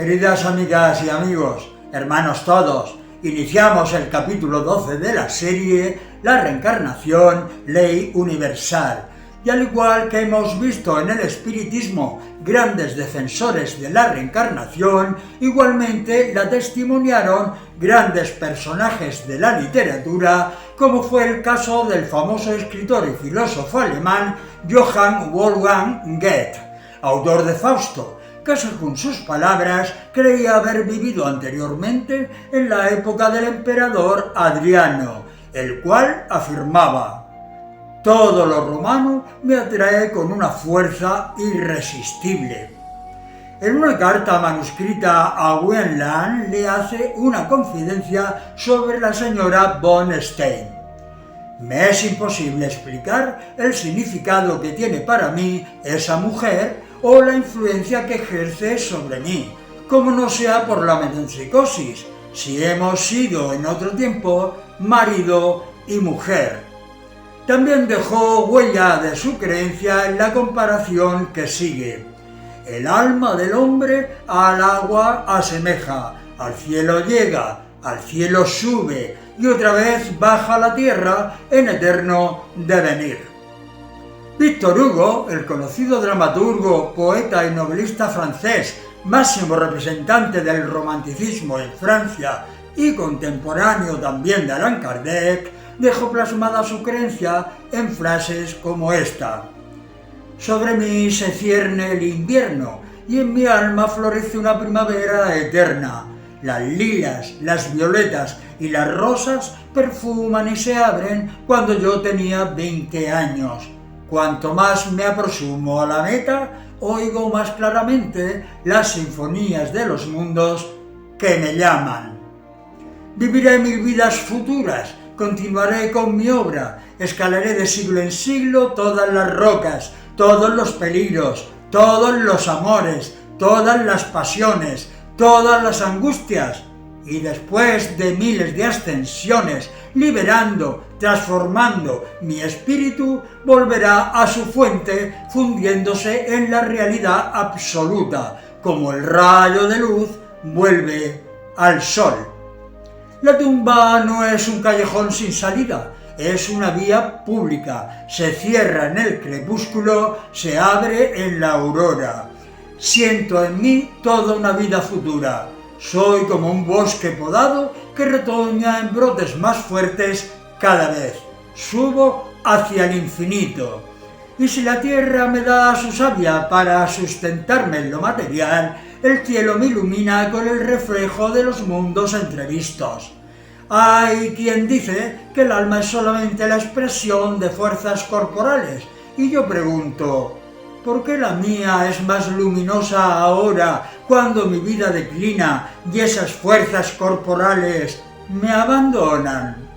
Queridas amigas y amigos, hermanos todos, iniciamos el capítulo 12 de la serie La reencarnación, ley universal. Y al igual que hemos visto en el espiritismo grandes defensores de la reencarnación, igualmente la testimoniaron grandes personajes de la literatura, como fue el caso del famoso escritor y filósofo alemán Johann Wolfgang Goethe, autor de Fausto, que según sus palabras creía haber vivido anteriormente en la época del emperador Adriano, el cual afirmaba: todo lo romano me atrae con una fuerza irresistible. En una carta manuscrita a Wieland le hace una confidencia sobre la señora von Stein. Me es imposible explicar el significado que tiene para mí esa mujer o la influencia que ejerce sobre mí, como no sea por la metempsicosis, si hemos sido en otro tiempo marido y mujer. También dejó huella de su creencia en la comparación que sigue. El alma del hombre al agua asemeja, al cielo llega, al cielo sube y otra vez baja a la tierra en eterno devenir. Víctor Hugo, el conocido dramaturgo, poeta y novelista francés, máximo representante del romanticismo en Francia y contemporáneo también de Allan Kardec, dejó plasmada su creencia en frases como esta: sobre mí se cierne el invierno y en mi alma florece una primavera eterna. Las lilas, las violetas y las rosas perfuman y se abren cuando yo tenía 20 años. Cuanto más me aproximo a la meta, oigo más claramente las sinfonías de los mundos que me llaman. Viviré 1000 vidas futuras, continuaré con mi obra, escalaré de siglo en siglo todas las rocas, todos los peligros, todos los amores, todas las pasiones, todas las angustias, y después de miles de ascensiones, liberando, transformando mi espíritu, volverá a su fuente, fundiéndose en la realidad absoluta, como el rayo de luz vuelve al sol. La tumba no es un callejón sin salida, es una vía pública, se cierra en el crepúsculo, se abre en la aurora. Siento en mí toda una vida futura. Soy como un bosque podado que retoña en brotes más fuertes cada vez. Subo hacia el infinito. Y si la tierra me da su savia para sustentarme en lo material, el cielo me ilumina con el reflejo de los mundos entrevistos. Hay quien dice que el alma es solamente la expresión de fuerzas corporales, y yo pregunto: ¿por qué la mía es más luminosa ahora cuando mi vida declina y esas fuerzas corporales me abandonan?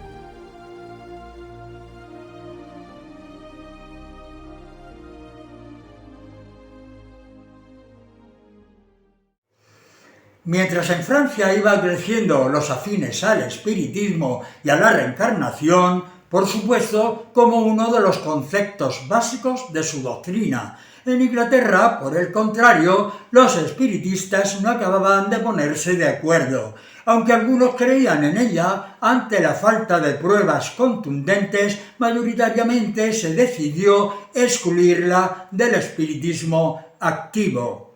Mientras en Francia iba creciendo los afines al espiritismo y a la reencarnación, por supuesto, como uno de los conceptos básicos de su doctrina. En Inglaterra, por el contrario, los espiritistas no acababan de ponerse de acuerdo, aunque algunos creían en ella. Ante la falta de pruebas contundentes, mayoritariamente se decidió excluirla del espiritismo activo.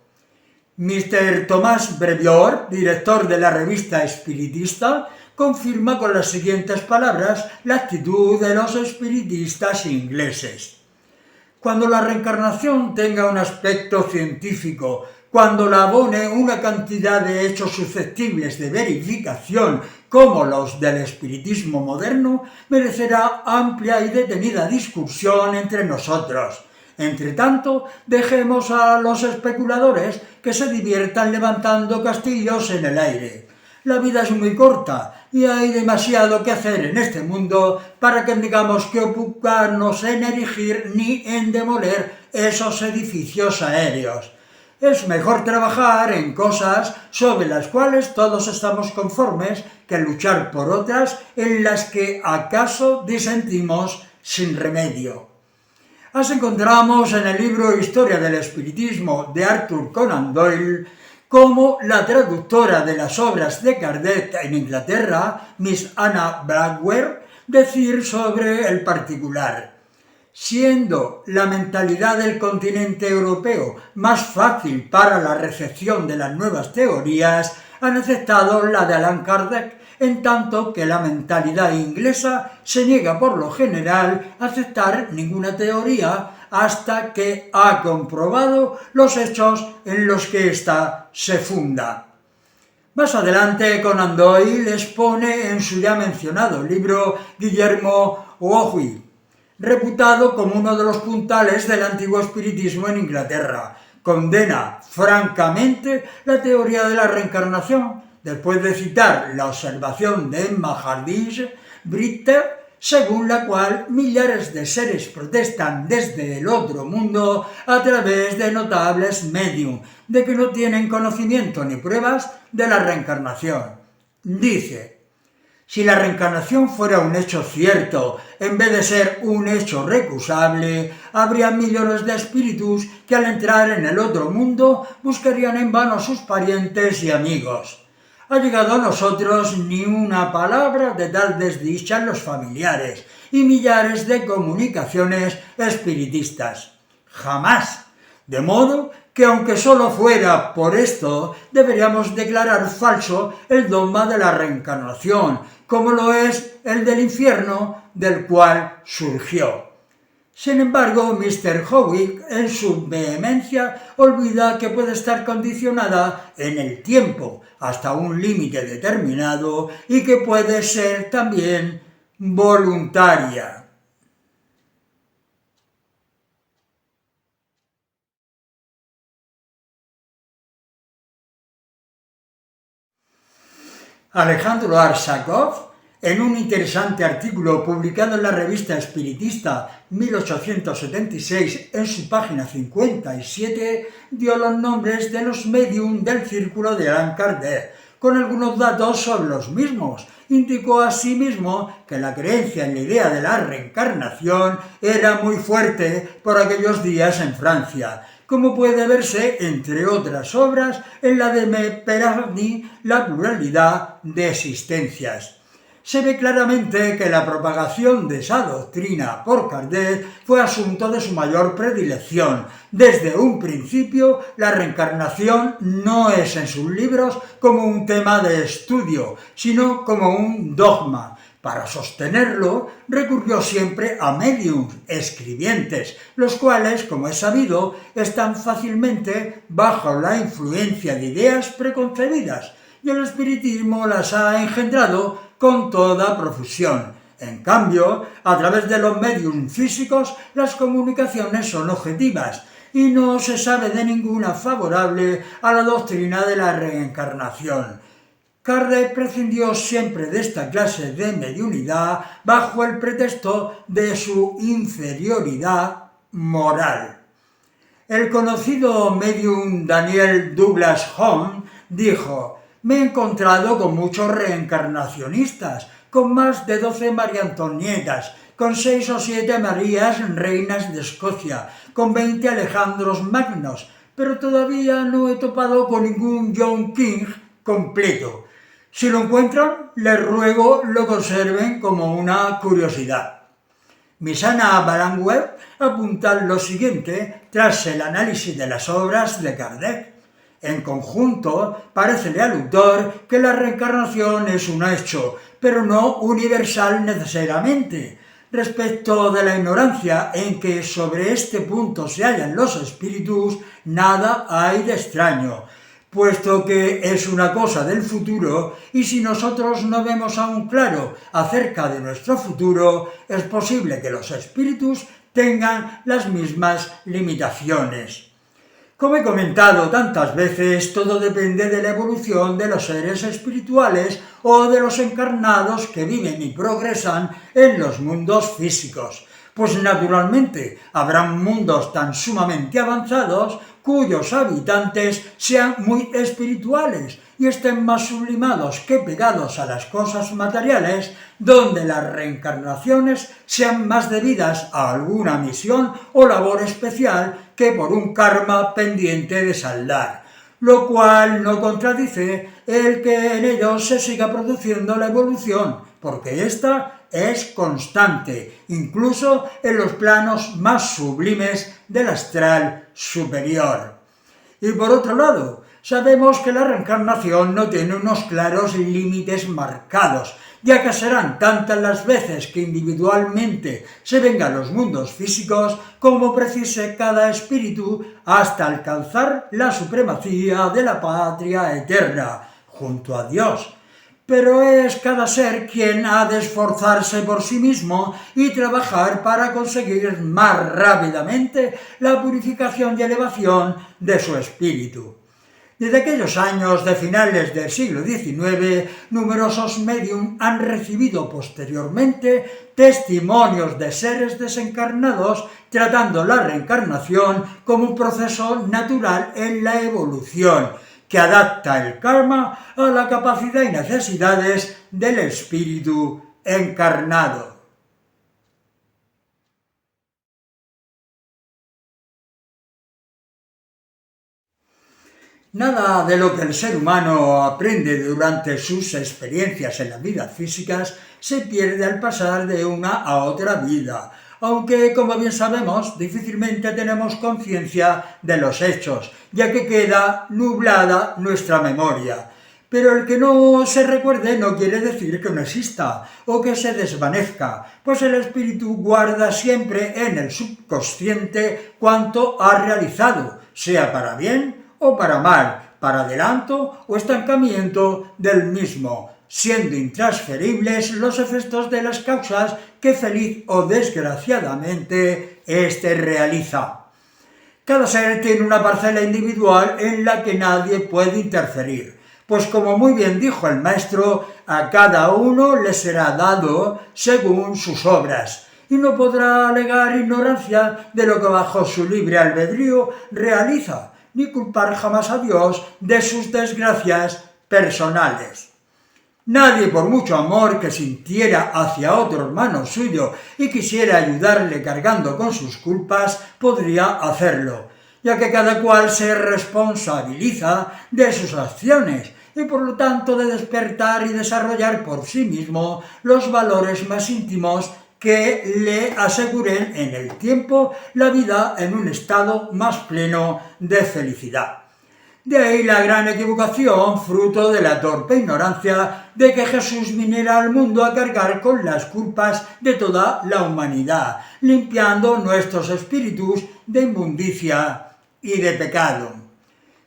Mr. Thomas Brevior, director de la revista espiritista, confirma con las siguientes palabras la actitud de los espiritistas ingleses. Cuando la reencarnación tenga un aspecto científico, cuando la abone una cantidad de hechos susceptibles de verificación como los del espiritismo moderno, merecerá amplia y detenida discusión entre nosotros. Entre tanto, dejemos a los especuladores que se diviertan levantando castillos en el aire. La vida es muy corta y hay demasiado que hacer en este mundo para que tengamos que ocuparnos en erigir ni en demoler esos edificios aéreos. Es mejor trabajar en cosas sobre las cuales todos estamos conformes que luchar por otras en las que acaso disentimos sin remedio. Así encontramos en el libro Historia del Espiritismo de Arthur Conan Doyle como la traductora de las obras de Kardec en Inglaterra, Miss Anna Blackwell, decir sobre el particular. Siendo la mentalidad del continente europeo más fácil para la recepción de las nuevas teorías, han aceptado la de Allan Kardec, en tanto que la mentalidad inglesa se niega por lo general a aceptar ninguna teoría hasta que ha comprobado los hechos en los que ésta se funda. Más adelante, Conan Doyle expone en su ya mencionado libro Guillermo Whewell, reputado como uno de los puntales del antiguo espiritismo en Inglaterra, condena francamente la teoría de la reencarnación, después de citar la observación de Emma Hardinge Britter, según la cual millares de seres protestan desde el otro mundo a través de notables medium, de que no tienen conocimiento ni pruebas de la reencarnación. Dice: si la reencarnación fuera un hecho cierto, en vez de ser un hecho recusable, habría millones de espíritus que al entrar en el otro mundo buscarían en vano a sus parientes y amigos. Ha llegado a nosotros ni una palabra de tal desdicha en los familiares y millares de comunicaciones espiritistas. Jamás. De modo que aunque solo fuera por esto, deberíamos declarar falso el dogma de la reencarnación, como lo es el del infierno del cual surgió. Sin embargo, Mr. Howick, en su vehemencia, olvida que puede estar condicionada en el tiempo hasta un límite determinado y que puede ser también voluntaria. Alejandro Arsakov, en un interesante artículo publicado en la revista Espiritista 1876, en su página 57, dio los nombres de los medium del círculo de Allan Kardec, con algunos datos sobre los mismos. Indicó asimismo que la creencia en la idea de la reencarnación era muy fuerte por aquellos días en Francia, como puede verse, entre otras obras, en la de Merleau-Ponty, La pluralidad de existencias. Se ve claramente que la propagación de esa doctrina por Kardec fue asunto de su mayor predilección. Desde un principio, la reencarnación no es en sus libros como un tema de estudio, sino como un dogma. Para sostenerlo, recurrió siempre a médiums escribientes, los cuales, como es sabido, están fácilmente bajo la influencia de ideas preconcebidas, y el espiritismo las ha engendrado con toda profusión. En cambio, a través de los mediums físicos, las comunicaciones son objetivas, y no se sabe de ninguna favorable a la doctrina de la reencarnación. Kardec prescindió siempre de esta clase de mediunidad bajo el pretexto de su inferioridad moral. El conocido medium Daniel Douglas Home dijo: me he encontrado con muchos reencarnacionistas, con más de 12 María Antonietas, con 6 o 7 Marías reinas de Escocia, con 20 Alejandros Magnos, pero todavía no he topado con ningún John King completo. Si lo encuentran, les ruego lo conserven como una curiosidad. Miss Anna Blackwell apunta lo siguiente tras el análisis de las obras de Kardec. En conjunto, parécele al autor que la reencarnación es un hecho, pero no universal necesariamente. Respecto de la ignorancia en que sobre este punto se hallan los espíritus, nada hay de extraño, puesto que es una cosa del futuro, y si nosotros no vemos aún claro acerca de nuestro futuro, es posible que los espíritus tengan las mismas limitaciones. Como he comentado tantas veces, todo depende de la evolución de los seres espirituales o de los encarnados que viven y progresan en los mundos físicos. Pues naturalmente habrán mundos tan sumamente avanzados cuyos habitantes sean muy espirituales y estén más sublimados que pegados a las cosas materiales, donde las reencarnaciones sean más debidas a alguna misión o labor especial que por un karma pendiente de saldar. lo cual no contradice el que en ellos se siga produciendo la evolución, porque ésta es constante, incluso en los planos más sublimes del astral superior. Y por otro lado, sabemos que la reencarnación no tiene unos claros límites marcados, ya que serán tantas las veces que individualmente se vengan los mundos físicos como precise cada espíritu hasta alcanzar la supremacía de la patria eterna, junto a Dios. Pero es cada ser quien ha de esforzarse por sí mismo y trabajar para conseguir más rápidamente la purificación y elevación de su espíritu. Desde aquellos años de finales del siglo XIX, numerosos médium han recibido posteriormente testimonios de seres desencarnados tratando la reencarnación como un proceso natural en la evolución, que adapta el karma a la capacidad y necesidades del espíritu encarnado. Nada de lo que el ser humano aprende durante sus experiencias en las vidas físicas se pierde al pasar de una a otra vida, aunque, como bien sabemos, difícilmente tenemos conciencia de los hechos, ya que queda nublada nuestra memoria. Pero el que no se recuerde no quiere decir que no exista o que se desvanezca, pues el espíritu guarda siempre en el subconsciente cuanto ha realizado, sea para bien o para mal, para adelanto o estancamiento del mismo, siendo intransferibles los efectos de las causas que feliz o desgraciadamente éste realiza. Cada ser tiene una parcela individual en la que nadie puede interferir, pues como muy bien dijo el maestro, a cada uno le será dado según sus obras, y no podrá alegar ignorancia de lo que bajo su libre albedrío realiza, ni culpar jamás a Dios de sus desgracias personales. Nadie, por mucho amor que sintiera hacia otro hermano suyo y quisiera ayudarle cargando con sus culpas, podría hacerlo, ya que cada cual se responsabiliza de sus acciones y por lo tanto de despertar y desarrollar por sí mismo los valores más íntimos que le aseguren en el tiempo la vida en un estado más pleno de felicidad. De ahí la gran equivocación, fruto de la torpe ignorancia de que Jesús viniera al mundo a cargar con las culpas de toda la humanidad, limpiando nuestros espíritus de inmundicia y de pecado.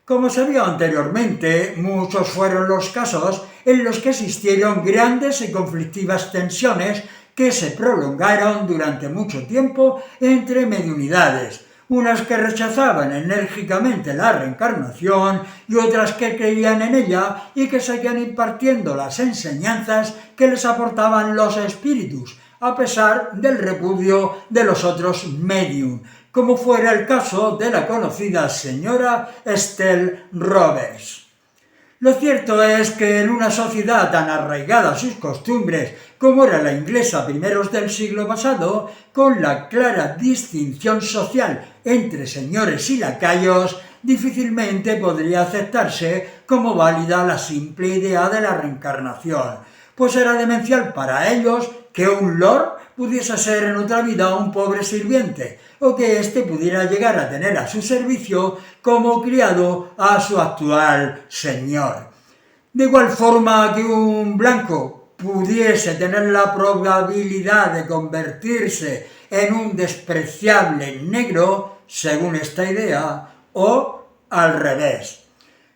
Como se vio anteriormente, muchos fueron los casos en los que existieron grandes y conflictivas tensiones que se prolongaron durante mucho tiempo entre mediunidades, unas que rechazaban enérgicamente la reencarnación y otras que creían en ella y que seguían impartiendo las enseñanzas que les aportaban los espíritus, a pesar del repudio de los otros medium, como fuera el caso de la conocida señora Estelle Roberts. Lo cierto es que en una sociedad tan arraigada a sus costumbres como era la inglesa a primeros del siglo pasado, con la clara distinción social entre señores y lacayos, difícilmente podría aceptarse como válida la simple idea de la reencarnación, pues era demencial para ellos que un lord pudiese ser en otra vida un pobre sirviente, o que éste pudiera llegar a tener a su servicio como criado a su actual señor. De igual forma que un blanco pudiese tener la probabilidad de convertirse en un despreciable negro, según esta idea, o al revés.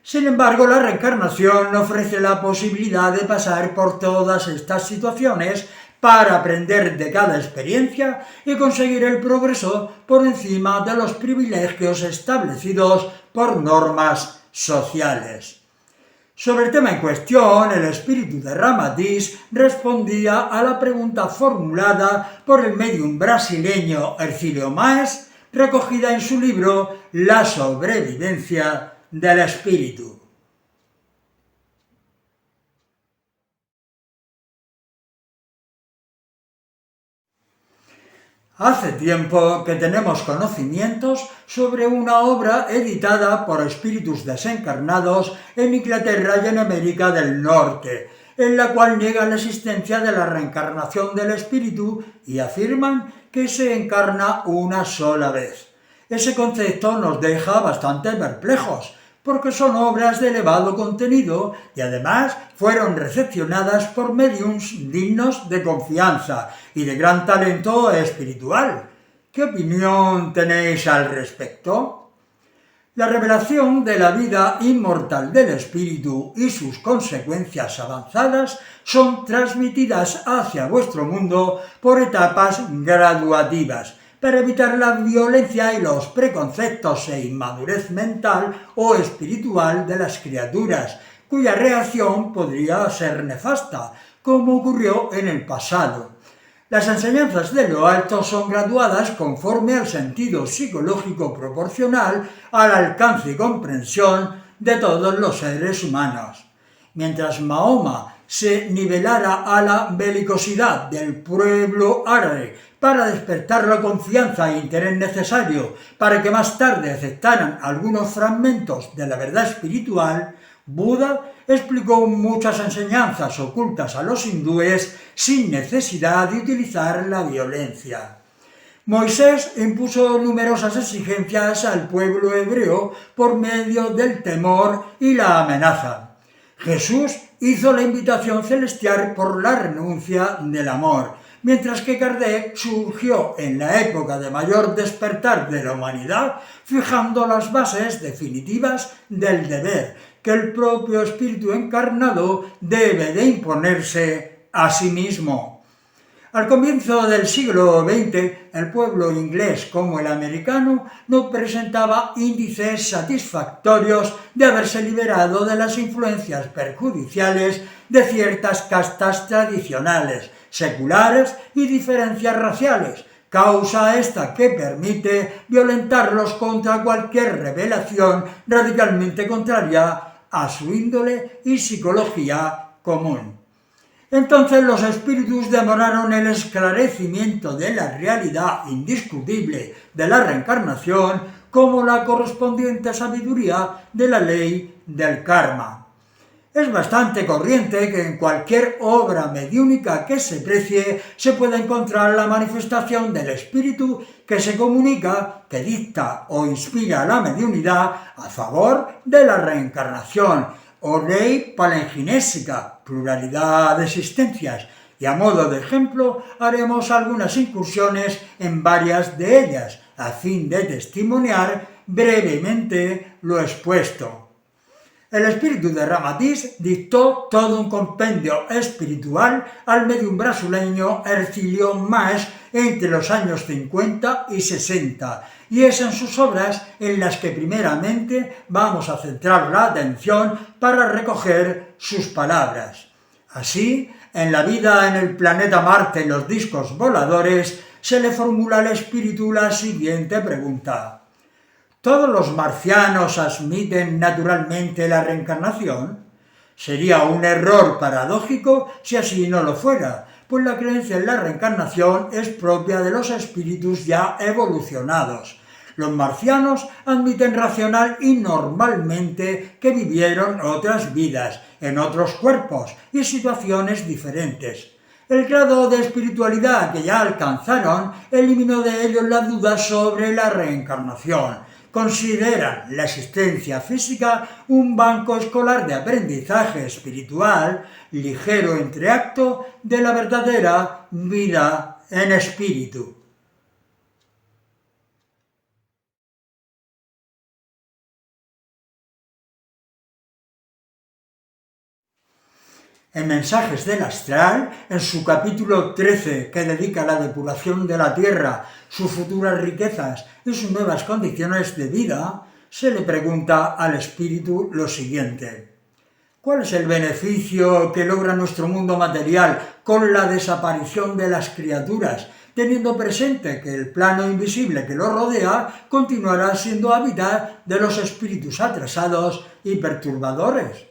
Sin embargo, la reencarnación ofrece la posibilidad de pasar por todas estas situaciones para aprender de cada experiencia y conseguir el progreso por encima de los privilegios establecidos por normas sociales. Sobre el tema en cuestión, el espíritu de Ramatiz respondía a la pregunta formulada por el médium brasileño Hercílio Maes, recogida en su libro La sobrevivencia del espíritu. Hace tiempo que tenemos conocimientos sobre una obra editada por espíritus desencarnados en Inglaterra y en América del Norte, en la cual niegan la existencia de la reencarnación del espíritu y afirman que se encarna una sola vez. Ese concepto nos deja bastante perplejos, porque son obras de elevado contenido y además fueron recepcionadas por médiums dignos de confianza y de gran talento espiritual. ¿Qué opinión tenéis al respecto? La revelación de la vida inmortal del espíritu y sus consecuencias avanzadas son transmitidas hacia vuestro mundo por etapas graduativas, para evitar la violencia y los preconceptos e inmadurez mental o espiritual de las criaturas, cuya reacción podría ser nefasta, como ocurrió en el pasado. Las enseñanzas de lo alto son graduadas conforme al sentido psicológico proporcional al alcance y comprensión de todos los seres humanos. Mientras Mahoma se nivelara a la belicosidad del pueblo árabe para despertar la confianza e interés necesario para que más tarde aceptaran algunos fragmentos de la verdad espiritual, Buda explicó muchas enseñanzas ocultas a los hindúes sin necesidad de utilizar la violencia. Moisés impuso numerosas exigencias al pueblo hebreo por medio del temor y la amenaza. Jesús hizo la invitación celestial por la renuncia del amor, mientras que Kardec surgió en la época de mayor despertar de la humanidad, fijando las bases definitivas del deber que el propio espíritu encarnado debe de imponerse a sí mismo. Al comienzo del siglo XX, el pueblo inglés como el americano no presentaba índices satisfactorios de haberse liberado de las influencias perjudiciales de ciertas castas tradicionales, seculares y diferencias raciales, causa esta que permite violentarlos contra cualquier revelación radicalmente contraria a su índole y psicología común. Entonces los espíritus demoraron el esclarecimiento de la realidad indiscutible de la reencarnación como la correspondiente sabiduría de la ley del karma. Es bastante corriente que en cualquier obra mediúnica que se precie se pueda encontrar la manifestación del espíritu que se comunica, que dicta o inspira la mediunidad a favor de la reencarnación o ley palingenésica, pluralidad de existencias, y a modo de ejemplo haremos algunas incursiones en varias de ellas, a fin de testimoniar brevemente lo expuesto. El espíritu de Ramatiz dictó todo un compendio espiritual al medium brasileño Hercílio Maes entre los años 50 y 60, y es en sus obras en las que primeramente vamos a centrar la atención para recoger sus palabras. Así, en La vida en el planeta Marte y los discos voladores, se le formula al espíritu la siguiente pregunta: ¿todos los marcianos admiten naturalmente la reencarnación? Sería un error paradójico si así no lo fuera, pues la creencia en la reencarnación es propia de los espíritus ya evolucionados. Los marcianos admiten racional y normalmente que vivieron otras vidas, en otros cuerpos y situaciones diferentes. El grado de espiritualidad que ya alcanzaron eliminó de ellos la duda sobre la reencarnación. Consideran la existencia física un banco escolar de aprendizaje espiritual, ligero entreacto de la verdadera vida en espíritu. En Mensajes del Astral, en su capítulo 13, que dedica a la depuración de la Tierra, sus futuras riquezas y sus nuevas condiciones de vida, se le pregunta al espíritu lo siguiente: ¿cuál es el beneficio que logra nuestro mundo material con la desaparición de las criaturas, teniendo presente que el plano invisible que lo rodea continuará siendo hábitat de los espíritus atrasados y perturbadores?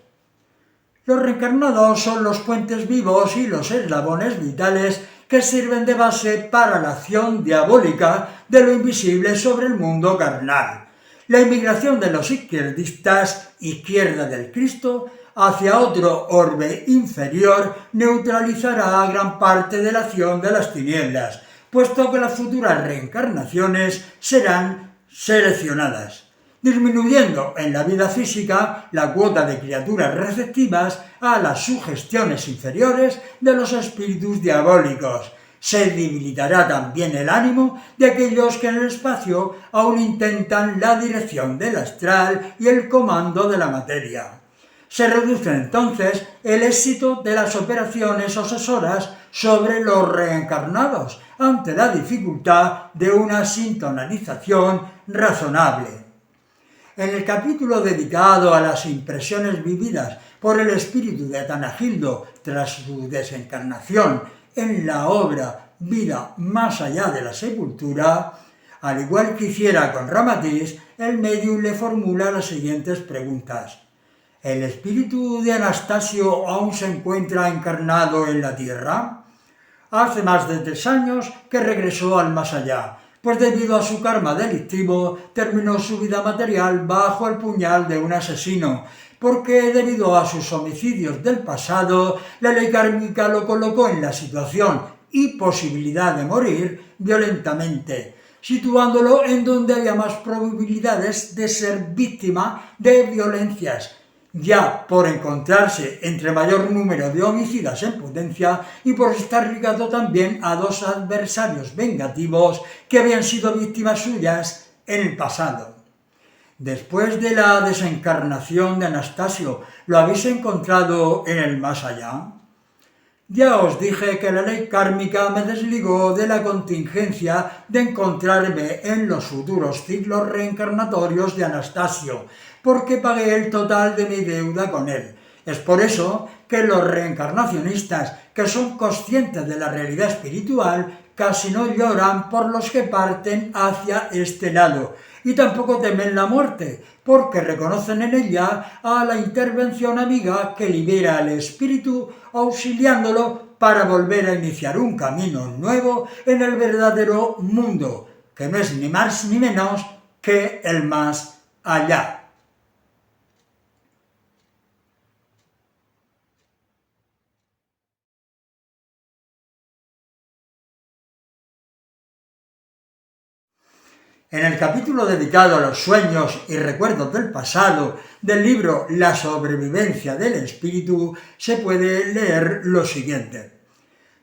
Los reencarnados son los puentes vivos y los eslabones vitales que sirven de base para la acción diabólica de lo invisible sobre el mundo carnal. La inmigración de los izquierdistas, izquierda del Cristo, hacia otro orbe inferior neutralizará gran parte de la acción de las tinieblas, puesto que las futuras reencarnaciones serán seleccionadas, disminuyendo en la vida física la cuota de criaturas receptivas a las sugestiones inferiores de los espíritus diabólicos. Se debilitará también el ánimo de aquellos que en el espacio aún intentan la dirección del astral y el comando de la materia. Se reduce entonces el éxito de las operaciones obsesoras sobre los reencarnados ante la dificultad de una sintonalización razonable. En el capítulo dedicado a las impresiones vividas por el espíritu de Atanagildo tras su desencarnación en la obra Vida más allá de la sepultura, al igual que hiciera con Ramatiz, el médium le formula las siguientes preguntas. ¿El espíritu de Anastasio aún se encuentra encarnado en la tierra? Hace más de 3 años que regresó al más allá, pues debido a su karma delictivo terminó su vida material bajo el puñal de un asesino, porque debido a sus homicidios del pasado, la ley kármica lo colocó en la situación y posibilidad de morir violentamente, situándolo en donde había más probabilidades de ser víctima de violencias, ya por encontrarse entre mayor número de homicidas en potencia y por estar ligado también a 2 adversarios vengativos que habían sido víctimas suyas en el pasado. Después de la desencarnación de Anastasio, ¿lo habéis encontrado en el más allá? Ya os dije que la ley kármica me desligó de la contingencia de encontrarme en los futuros ciclos reencarnatorios de Anastasio, porque pagué el total de mi deuda con él. Es por eso que los reencarnacionistas que son conscientes de la realidad espiritual casi no lloran por los que parten hacia este lado, y tampoco temen la muerte, porque reconocen en ella a la intervención amiga que libera al espíritu, auxiliándolo para volver a iniciar un camino nuevo en el verdadero mundo, que no es ni más ni menos que el más allá. En el capítulo dedicado a los sueños y recuerdos del pasado del libro La sobrevivencia del espíritu se puede leer lo siguiente.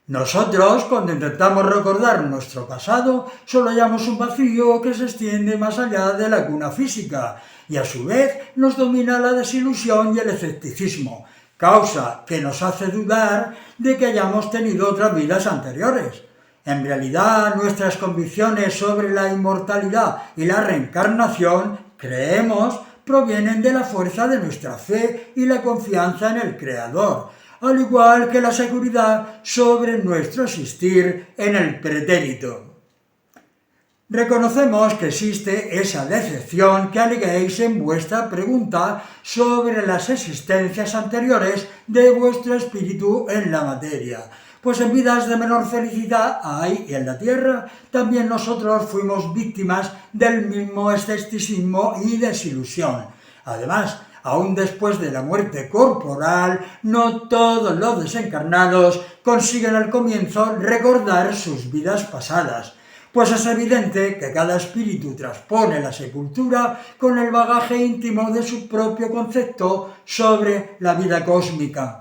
Nosotros, cuando intentamos recordar nuestro pasado, solo hallamos un vacío que se extiende más allá de la cuna física y a su vez nos domina la desilusión y el escepticismo, causa que nos hace dudar de que hayamos tenido otras vidas anteriores. En realidad, nuestras convicciones sobre la inmortalidad y la reencarnación, creemos, provienen de la fuerza de nuestra fe y la confianza en el Creador, al igual que la seguridad sobre nuestro existir en el pretérito. Reconocemos que existe esa decepción que aleguéis en vuestra pregunta sobre las existencias anteriores de vuestro espíritu en la materia, pues en vidas de menor felicidad hay en la tierra, también nosotros fuimos víctimas del mismo escepticismo y desilusión. Además, aún después de la muerte corporal, no todos los desencarnados consiguen al comienzo recordar sus vidas pasadas, pues es evidente que cada espíritu transpone la sepultura con el bagaje íntimo de su propio concepto sobre la vida cósmica.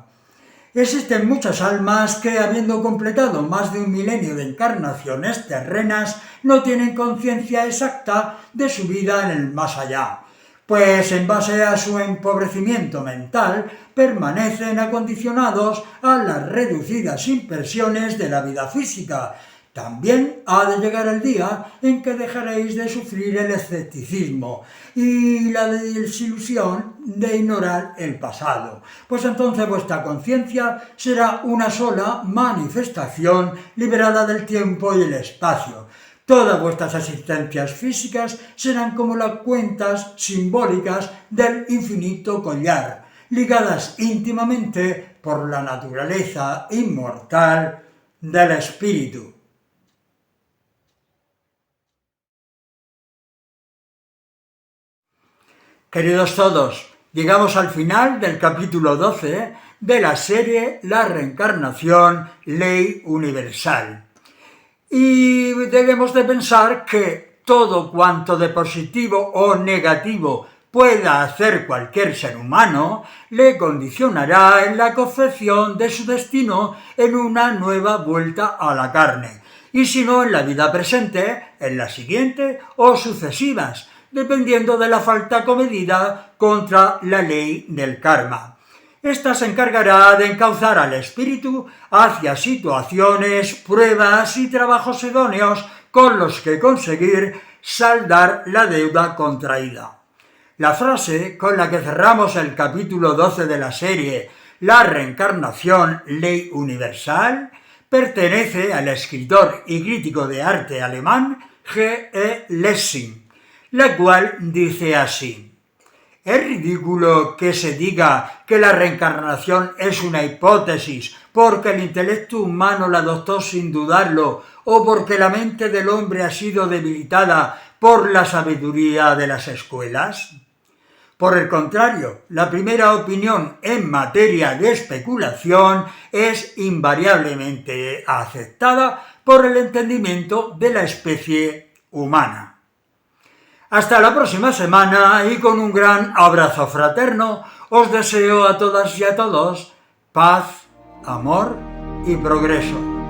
Existen muchas almas que, habiendo completado más de 1 milenio de encarnaciones terrenas, no tienen conciencia exacta de su vida en el más allá, pues en base a su empobrecimiento mental permanecen acondicionados a las reducidas impresiones de la vida física. También ha de llegar el día en que dejaréis de sufrir el escepticismo y la desilusión de ignorar el pasado, pues entonces vuestra conciencia será una sola manifestación liberada del tiempo y el espacio. Todas vuestras existencias físicas serán como las cuentas simbólicas del infinito collar, ligadas íntimamente por la naturaleza inmortal del espíritu. Queridos todos, llegamos al final del capítulo 12 de la serie La reencarnación, ley universal. Y debemos de pensar que todo cuanto de positivo o negativo pueda hacer cualquier ser humano, le condicionará en la concepción de su destino en una nueva vuelta a la carne, y si no en la vida presente, en la siguiente o sucesivas, dependiendo de la falta comedida contra la ley del karma. Esta se encargará de encauzar al espíritu hacia situaciones, pruebas y trabajos idóneos con los que conseguir saldar la deuda contraída. La frase con la que cerramos el capítulo 12 de la serie La reencarnación, ley universal, pertenece al escritor y crítico de arte alemán G.E. Lessing, la cual dice así: ¿es ridículo que se diga que la reencarnación es una hipótesis porque el intelecto humano la adoptó sin dudarlo o porque la mente del hombre ha sido debilitada por la sabiduría de las escuelas? Por el contrario, la primera opinión en materia de especulación es invariablemente aceptada por el entendimiento de la especie humana. Hasta la próxima semana y con un gran abrazo fraterno os deseo a todas y a todos paz, amor y progreso.